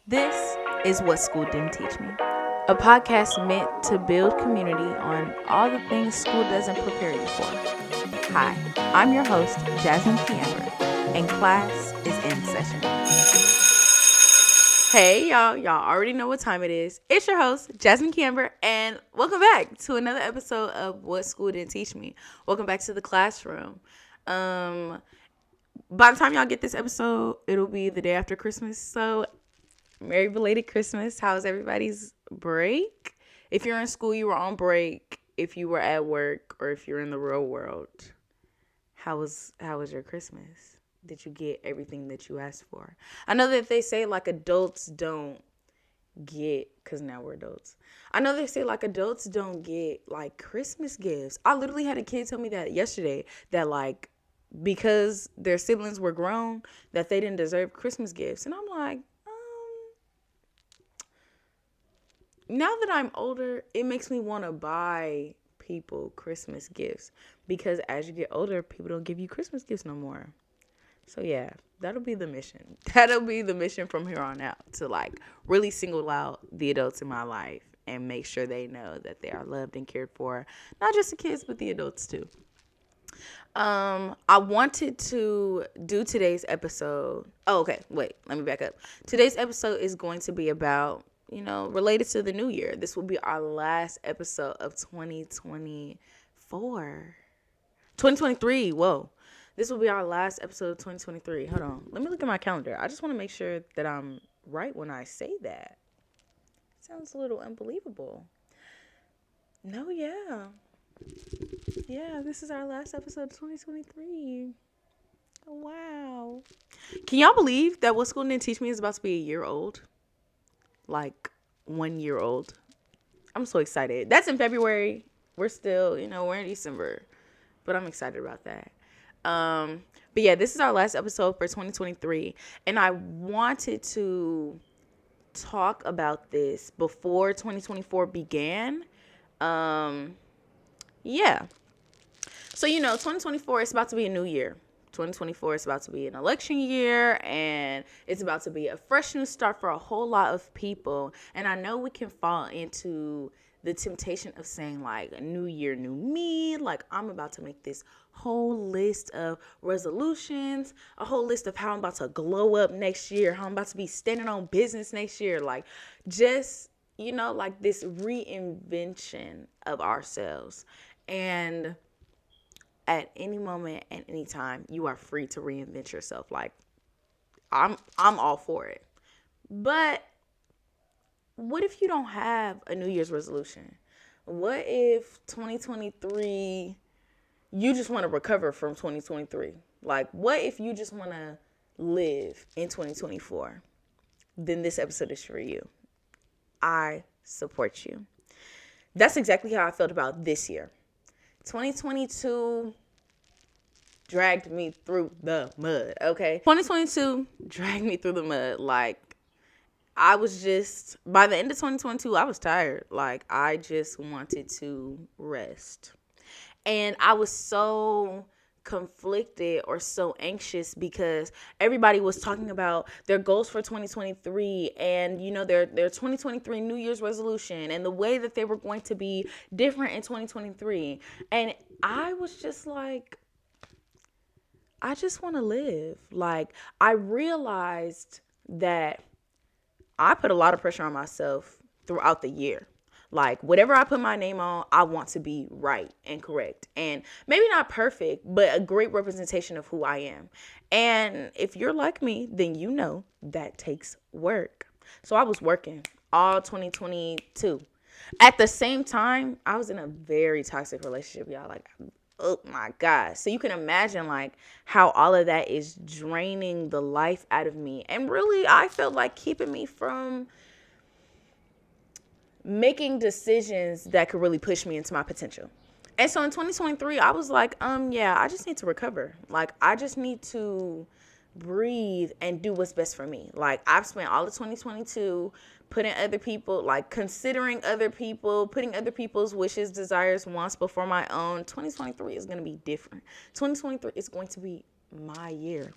This is What School Didn't Teach Me, a podcast meant to build community on all the things school doesn't prepare you for. Hi, I'm your host, Jasmine Kiamber, and class is in session. Hey, y'all. Y'all already know what time it is. It's your host, Jasmine Kiamber, and welcome back to another episode of What School Didn't Teach Me. Welcome back to the classroom. By the time y'all get this episode, it'll be the day after Christmas, so Merry belated Christmas. How's everybody's break? If you're in school, you were on break. If you were at work, or if you're in the real world, how was your Christmas? Did you get everything that you asked for? I know that they say like adults don't get, because now we're adults. I know they say like adults don't get like Christmas gifts. I literally had a kid tell me that yesterday, that like because their siblings were grown, that they didn't deserve Christmas gifts. And I'm like, now that I'm older, it makes me want to buy people Christmas gifts, because as you get older, people don't give you Christmas gifts no more. So yeah, that'll be the mission. That'll be the mission from here on out, to like really single out the adults in my life and make sure they know that they are loved and cared for. Not just the kids, but the adults too. I wanted to do today's episode. Oh, okay. Wait, let me back up. Today's episode is going to be about, related to the new year. This will be our last episode of 2023. Whoa. This will be our last episode of 2023. Hold on. Let me look at my calendar. I just want to make sure that I'm right when I say that. Sounds a little unbelievable. No, yeah. Yeah, this is our last episode of 2023. Oh, wow. Can y'all believe that What School Didn't Teach Me is about to be a year old? Like 1 year old. I'm so excited. That's in February. We're still, we're in December. But I'm excited about that. But yeah, this is our last episode for 2023. And I wanted to talk about this before 2024 began. Yeah. So, 2024 is about to be a new year. 2024 is about to be an election year, and it's about to be a fresh new start for a whole lot of people. And I know we can fall into the temptation of saying like a new year, new me. Like I'm about to make this whole list of resolutions, a whole list of how I'm about to glow up next year, how I'm about to be standing on business next year. Like just, like this reinvention of ourselves. And at any moment, at any time, you are free to reinvent yourself. Like, I'm all for it. But what if you don't have a New Year's resolution? What if 2023, you just want to recover from 2023? Like, what if you just want to live in 2024? Then this episode is for you. I support you. That's exactly how I felt about this year. 2022 dragged me through the mud, okay? 2022 dragged me through the mud. Like, I was just, by the end of 2022, I was tired. Like, I just wanted to rest. And I was so conflicted or so anxious because everybody was talking about their goals for 2023 and their 2023 New Year's resolution and the way that they were going to be different in 2023. And I was just like, I just want to live. Like, I realized that I put a lot of pressure on myself throughout the year. Like, whatever I put my name on, I want to be right and correct. And maybe not perfect, but a great representation of who I am. And if you're like me, then you know that takes work. So I was working all 2022. At the same time, I was in a very toxic relationship, y'all. Like, oh my God. So you can imagine like how all of that is draining the life out of me. And really, I felt like keeping me from making decisions that could really push me into my potential. And so in 2023, I was like, I just need to recover. Like, I just need to breathe and do what's best for me. Like, I've spent all of 2022 putting other people, like considering other people, putting other people's wishes, desires, wants before my own. 2023 is going to be different. 2023 is going to be my year.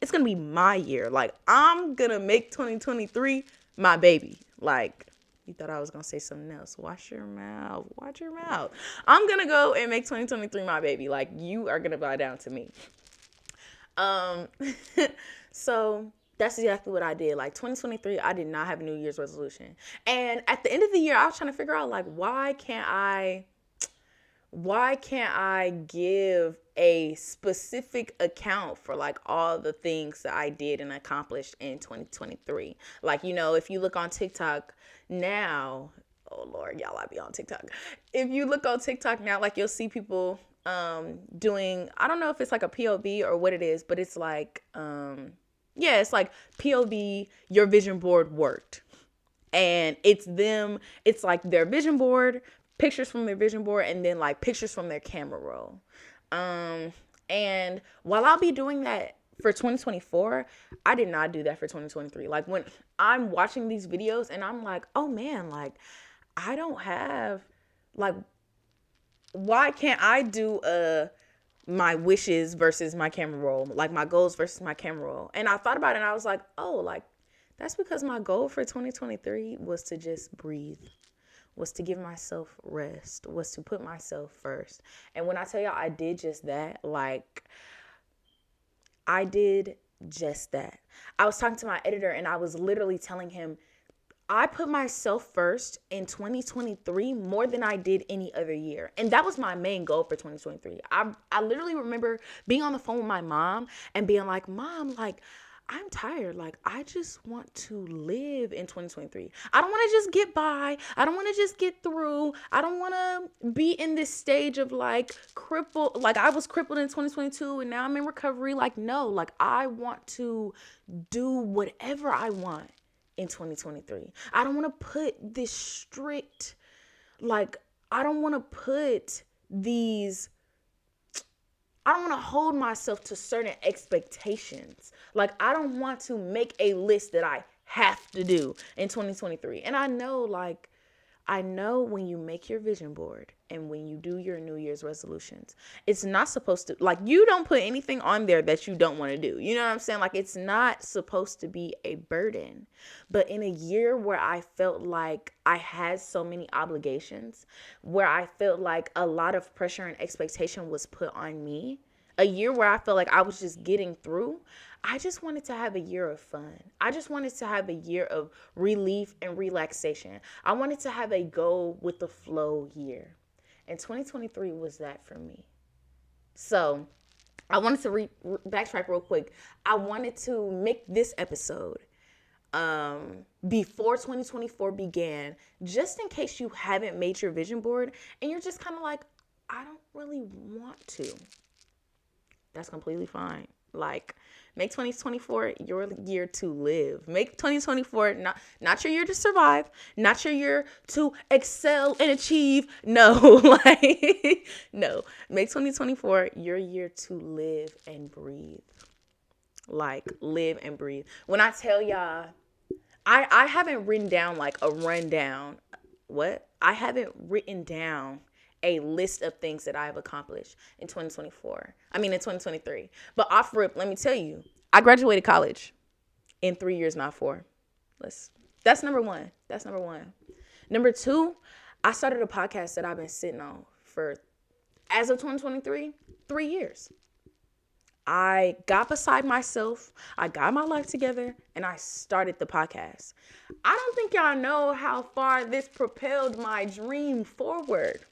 It's going to be my year. Like, I'm going to make 2023 my baby. Like, you thought I was going to say something else. Watch your mouth. Watch your mouth. I'm going to go and make 2023 my baby. Like, you are going to bow down to me. So that's exactly what I did. Like 2023, I did not have a New Year's resolution. And at the end of the year, I was trying to figure out like, why can't I give a specific account for like all the things that I did and accomplished in 2023? Like, you know, if you look on TikTok now, oh Lord, y'all, I be on TikTok. If you look on TikTok now, like you'll see people doing, I don't know if it's like a POV or what it is, but it's like, it's like POV, your vision board worked. And it's like their vision board, pictures from their vision board, and then like pictures from their camera roll. And while I'll be doing that for 2024, I did not do that for 2023. Like when I'm watching these videos and I'm like, oh man, like I don't have, like, why can't I do my wishes versus my camera roll, like my goals versus my camera roll? And I thought about it and I was like, oh, like that's because my goal for 2023 was to just breathe, was to give myself rest, was to put myself first. And when I tell y'all I did just that, like I did just that. I was talking to my editor and I was literally telling him, I put myself first in 2023 more than I did any other year. And that was my main goal for 2023. I literally remember being on the phone with my mom and being like, Mom, like, I'm tired. Like, I just want to live in 2023. I don't want to just get by. I don't want to just get through. I don't want to be in this stage of like crippled. Like I was crippled in 2022 and now I'm in recovery. Like, no, like I want to do whatever I want in 2023. I don't want to put this strict, like, I don't want to put these, I don't want to hold myself to certain expectations. Like, I don't want to make a list that I have to do in 2023. And I know, like, I know when you make your vision board and when you do your New Year's resolutions, it's not supposed to, like, you don't put anything on there that you don't want to do. You know what I'm saying? Like, it's not supposed to be a burden. But in a year where I felt like I had so many obligations, where I felt like a lot of pressure and expectation was put on me, a year where I felt like I was just getting through, I just wanted to have a year of fun. I just wanted to have a year of relief and relaxation. I wanted to have a go with the flow year. And 2023 was that for me. So I wanted to backtrack real quick. I wanted to make this episode before 2024 began, just in case you haven't made your vision board and you're just kind of like, I don't really want to. That's completely fine. Like, make 2024 your year to live. Make 2024 not your year to survive, not your year to excel and achieve. No, like, no. Make 2024 your year to live and breathe. Like, live and breathe. When I tell y'all, I haven't written down like a rundown. What? I haven't written down a list of things that I've accomplished in 2023. But off rip, let me tell you, I graduated college in 3 years, not 4. That's number one. Number 2, I started a podcast that I've been sitting on for, as of 2023, 3 years. I got beside myself, I got my life together, and I started the podcast. I don't think y'all know how far this propelled my dream forward.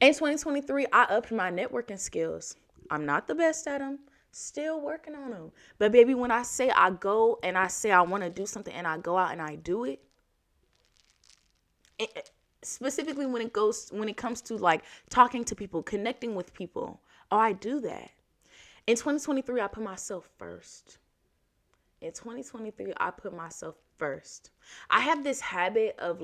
In 2023, I upped my networking skills. I'm not the best at them, still working on them. But baby, when I say I go and I say I want to do something and I go out and I do it, specifically when it comes to like talking to people, connecting with people, I do that. In 2023, I put myself first. I have this habit of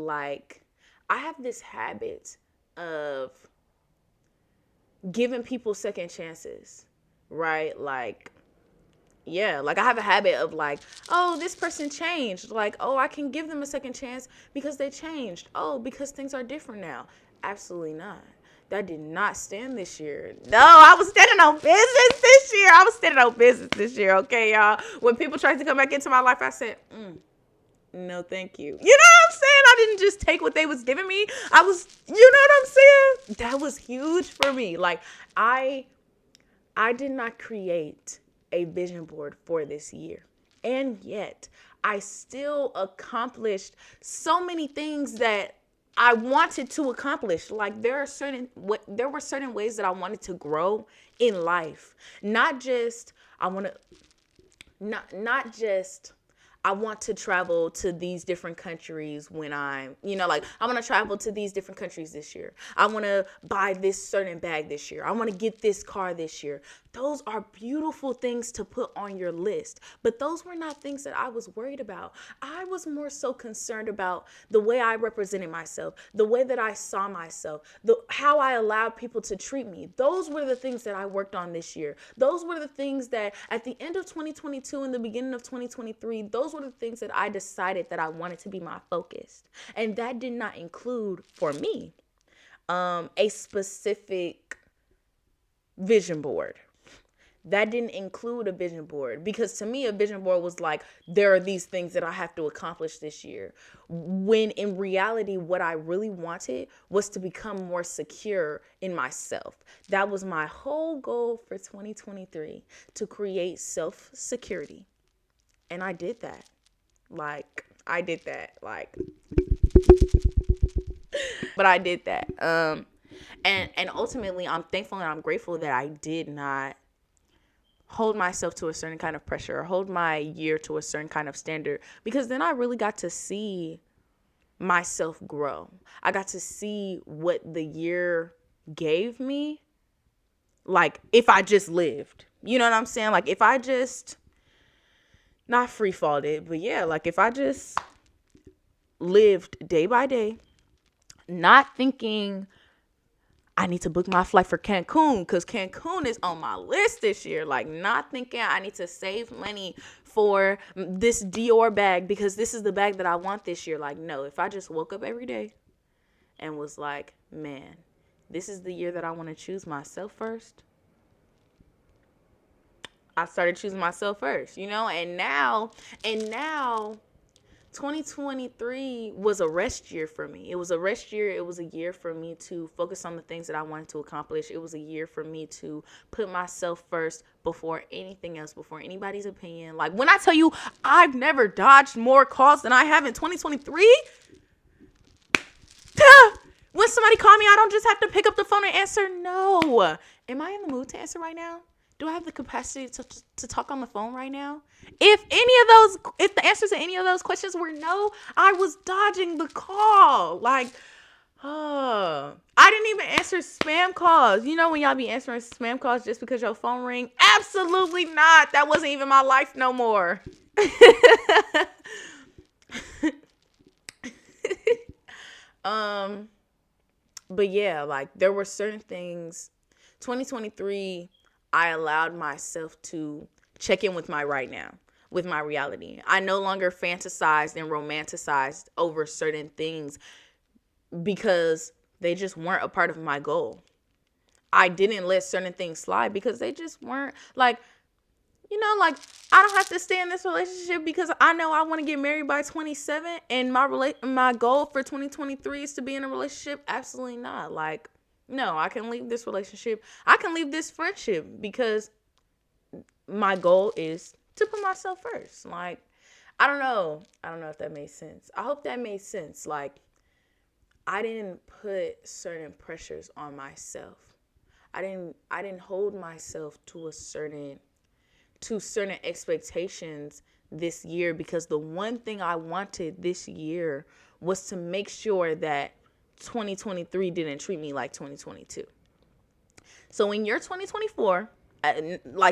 giving people second chances, right? Like, yeah, like I have a habit of like, oh, this person changed. Like, oh, I can give them a second chance because they changed. Oh, because things are different now. Absolutely not. that did not stand this year. No, I was standing on business this year. I was standing on business this year, okay, y'all? When people tried to come back into my life, I said, no, thank you. You know what I'm saying? I didn't just take what they was giving me. I was, you know what I'm saying? That was huge for me. Like, I did not create a vision board for this year. And yet, I still accomplished so many things that I wanted to accomplish. Like, there were certain ways that I wanted to grow in life. Not just I want to travel to these different countries when I'm, like, I want to travel to these different countries this year. I want to buy this certain bag this year. I want to get this car this year. Those are beautiful things to put on your list. But those were not things that I was worried about. I was more so concerned about the way I represented myself, the way that I saw myself, how I allowed people to treat me. Those were the things that I worked on this year. Those were the things that at the end of 2022 and the beginning of 2023, those were the things that I decided that I wanted to be my focus. And that did not include, for me, a specific vision board. That didn't include a vision board, because to me, a vision board was like, there are these things that I have to accomplish this year. When in reality, what I really wanted was to become more secure in myself. That was my whole goal for 2023, to create self-security. And I did that. But I did that. And ultimately, I'm thankful and I'm grateful that I did not hold myself to a certain kind of pressure or hold my year to a certain kind of standard, because then I really got to see myself grow. I got to see what the year gave me. Like, if I just lived, you know what I'm saying? Like, if I just not free falled it, but yeah, like if I just lived day by day, not thinking I need to book my flight for Cancun because Cancun is on my list this year. Like, not thinking I need to save money for this Dior bag because this is the bag that I want this year. Like, no, if I just woke up every day and was like, man, this is the year that I want to choose myself first. I started choosing myself first, and now 2023 was a rest year for me. It was a rest year. It was a year for me to focus on the things that I wanted to accomplish. It was a year for me to put myself first before anything else, before anybody's opinion. Like, when I tell you I've never dodged more calls than I have in 2023, when somebody call me, I don't just have to pick up the phone and answer. No. Am I in the mood to answer right now? Do I have the capacity to talk on the phone right now? If the answers to any of those questions were no, I was dodging the call. Like, I didn't even answer spam calls. You know when y'all be answering spam calls just because your phone ring? Absolutely not. That wasn't even my life no more. But yeah, like, there were certain things. 2023, I allowed myself to check in with my right now, with my reality. I no longer fantasized and romanticized over certain things because they just weren't a part of my goal. I didn't let certain things slide because they just weren't, like, I don't have to stay in this relationship because I know I want to get married by 27 and my goal for 2023 is to be in a relationship. Absolutely not. Like, no, I can leave this relationship. I can leave this friendship because my goal is to put myself first. Like, I don't know if that made sense. I hope that made sense. Like, I didn't put certain pressures on myself. I didn't hold myself to certain expectations this year, because the one thing I wanted this year was to make sure that 2023 didn't treat me like 2022. So in year 2024,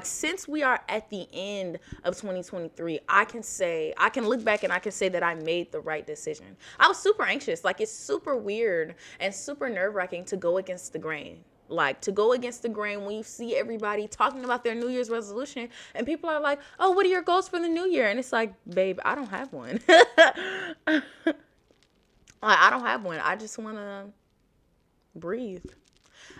since we are at the end of 2023, I can look back and I can say that I made the right decision. I was super anxious. Like, it's super weird and super nerve-wracking to go against the grain. Like, to go against the grain when you see everybody talking about their New Year's resolution and people are like, oh, what are your goals for the new year? And it's like, babe, I don't have one. I don't have one. I just want to breathe.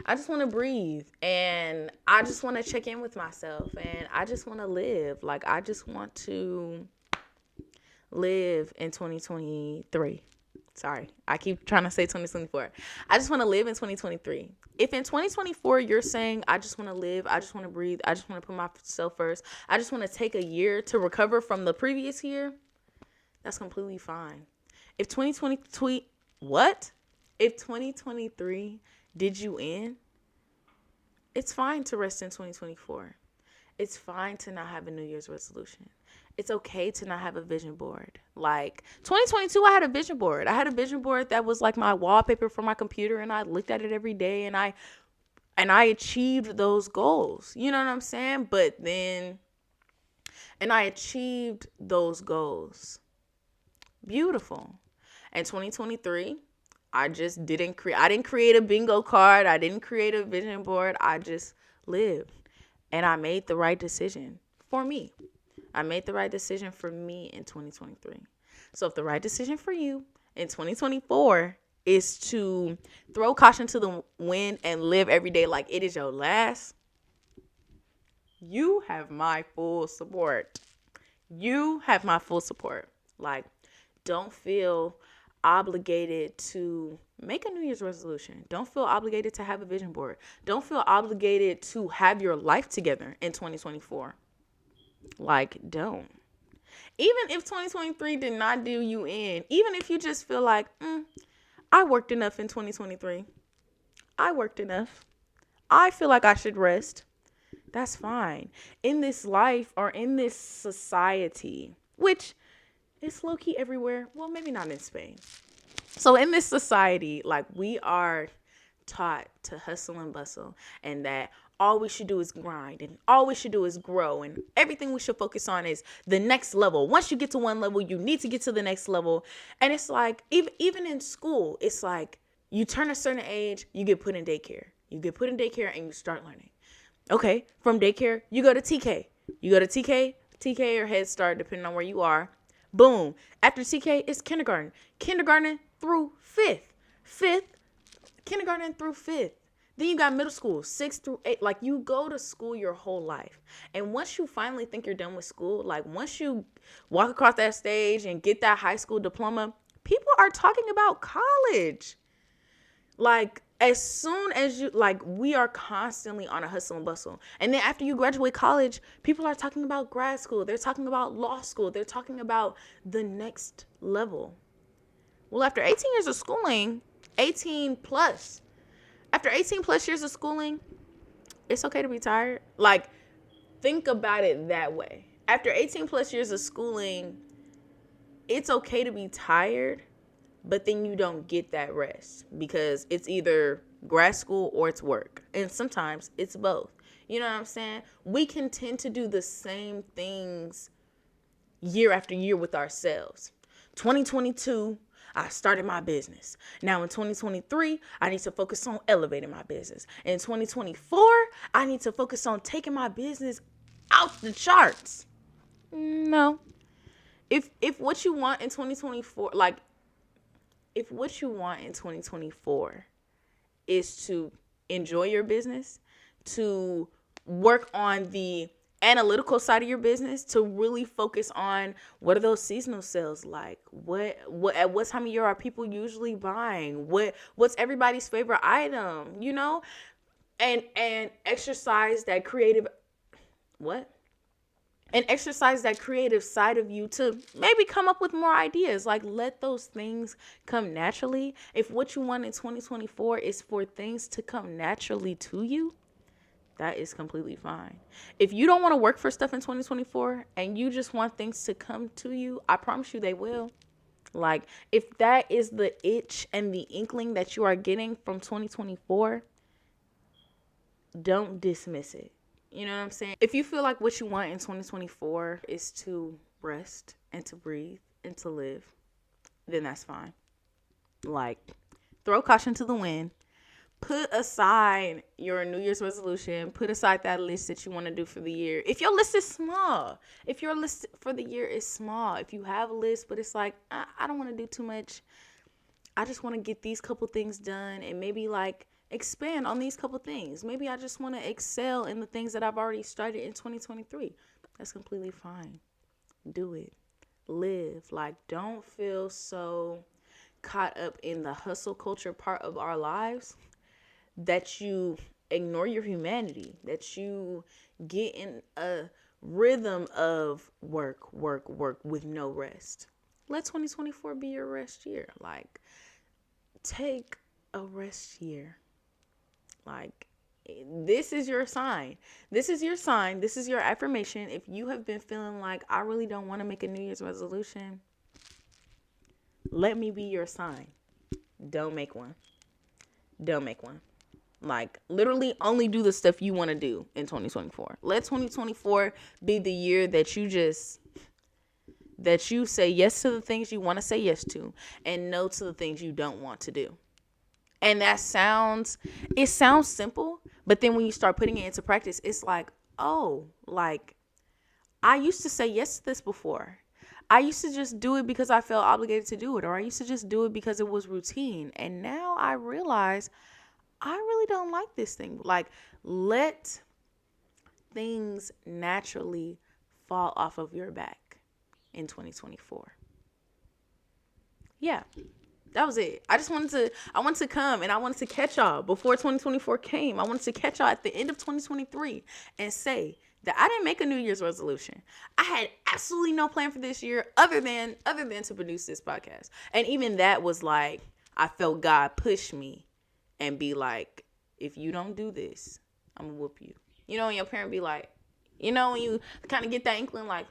I just want to breathe, and I just want to check in with myself, and I just want to live. Like, I just want to live in 2023. Sorry, I keep trying to say 2024. I just want to live in 2023. If in 2024 you're saying, I just want to live, I just want to breathe, I just want to put myself first, I just want to take a year to recover from the previous year, that's completely fine. If 2020 what? If 2023 did you in, it's fine to rest in 2024. It's fine to not have a New Year's resolution. It's okay to not have a vision board. Like 2022, I had a vision board. I had a vision board that was like my wallpaper for my computer, and I looked at it every day, and I achieved those goals. You know what I'm saying? And I achieved those goals. Beautiful. In 2023, I didn't create a bingo card. I didn't create a vision board. I just lived. And I made the right decision for me. I made the right decision for me in 2023. So if the right decision for you in 2024 is to throw caution to the wind and live every day like it is your last, you have my full support. You have my full support. Like, don't feel obligated to make a New Year's resolution. Don't feel obligated to have a vision board. Don't feel obligated to have your life together in 2024. Like, don't. Even if 2023 did not do you in, even if you just feel like, I worked enough in 2023. I worked enough. I feel like I should rest. That's fine. In this life or in this society, which is low-key everywhere. Well, maybe not in Spain. So in this society, like, we are taught to hustle and bustle, and that all we should do is grind, and all we should do is grow, and everything we should focus on is the next level. Once you get to one level, you need to get to the next level. And it's like, even in school, it's like you turn a certain age, you get put in daycare. You get put in daycare and you start learning. Okay, from daycare, you go to TK. You go to TK or Head Start, depending on where you are. Boom. After TK, it's kindergarten. Kindergarten through kindergarten through fifth. Then you got middle school, 6 through 8. Like, you go to school your whole life. And once you finally think you're done with school, like, once you walk across that stage and get that high school diploma, people are talking about college. Like, as soon as you, like, we are constantly on a hustle and bustle. And then after you graduate college, people are talking about grad school. They're talking about law school. They're talking about the next level. Well, after 18 years of schooling, 18 plus years of schooling, it's okay to be tired. Like, think about it that way. After 18 plus years of schooling, it's okay to be tired, but then you don't get that rest because it's either grad school or it's work. And sometimes it's both. You know what I'm saying? We can tend to do the same things year after year with ourselves. 2022, I started my business. Now in 2023, I need to focus on elevating my business. In 2024, I need to focus on taking my business out the charts. No. If what you want in 2024, like, if what you want in 2024 is to enjoy your business, to work on the analytical side of your business, to really focus on what are those seasonal sales like, what at what time of year are people usually buying, what's everybody's favorite item, you know, and exercise that creative side of you to maybe come up with more ideas. Like, let those things come naturally. If what you want in 2024 is for things to come naturally to you, that is completely fine. If you don't want to work for stuff in 2024 and you just want things to come to you, I promise you they will. Like, if that is the itch and the inkling that you are getting from 2024, don't dismiss it. You know what I'm saying? If you feel like what you want in 2024 is to rest and to breathe and to live, then that's fine. Like, throw caution to the wind. Put aside your New Year's resolution. Put aside that list that you want to do for the year. If your list is small, if your list for the year is small, if you have a list, but it's like, I don't want to do too much. I just want to get these couple things done and maybe like expand on these couple things. Maybe I just want to excel in the things that I've already started in 2023. That's completely fine. Do it. Live. Like, don't feel so caught up in the hustle culture part of our lives that you ignore your humanity, that you get in a rhythm of work, work, work with no rest. Let 2024 be your rest year. Like, take a rest year. Like, this is your sign. This is your sign. This is your affirmation. If you have been feeling like, I really don't want to make a New Year's resolution, let me be your sign. Don't make one. Don't make one. Like, literally only do the stuff you want to do in 2024. Let 2024 be the year that you say yes to the things you want to say yes to and no to the things you don't want to do. And it sounds simple, but then when you start putting it into practice, it's like, oh, like, I used to say yes to this before. I used to just do it because I felt obligated to do it, or I used to just do it because it was routine. And now I realize I really don't like this thing. Like, let things naturally fall off of your back in 2024. Yeah, that was it. I wanted to come and I wanted to catch y'all before 2024 came. I wanted to catch y'all at the end of 2023 and say that I didn't make a New Year's resolution. I had absolutely no plan for this year other than to produce this podcast. And even that was like, I felt God push me and be like, if you don't do this, I'm gonna whoop you. You know, and your parent be like, you know, when you kind of get that inkling like,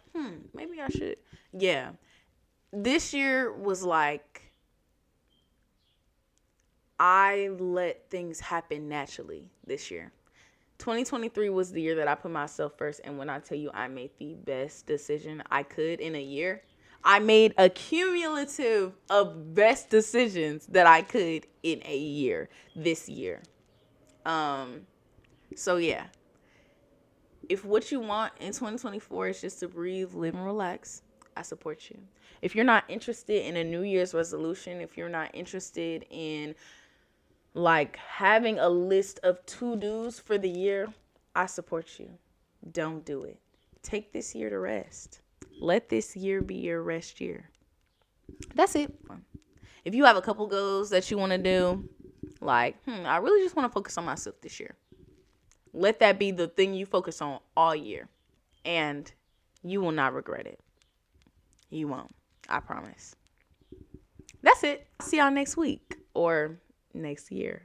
maybe I should. Yeah. This year was like, I let things happen naturally this year. 2023 was the year that I put myself first. And when I tell you I made the best decision I could in a year, I made a cumulative of best decisions that I could in a year this year. So yeah, if what you want in 2024 is just to breathe, live, and relax, I support you. If you're not interested in a New Year's resolution, if you're not interested in like having a list of to-dos for the year, I support you. Don't do it. Take this year to rest. Let this year be your rest year. That's it. If you have a couple goals that you want to do, like, I really just want to focus on myself this year. Let that be the thing you focus on all year. And you will not regret it. You won't. I promise. That's it. See y'all next week or next year.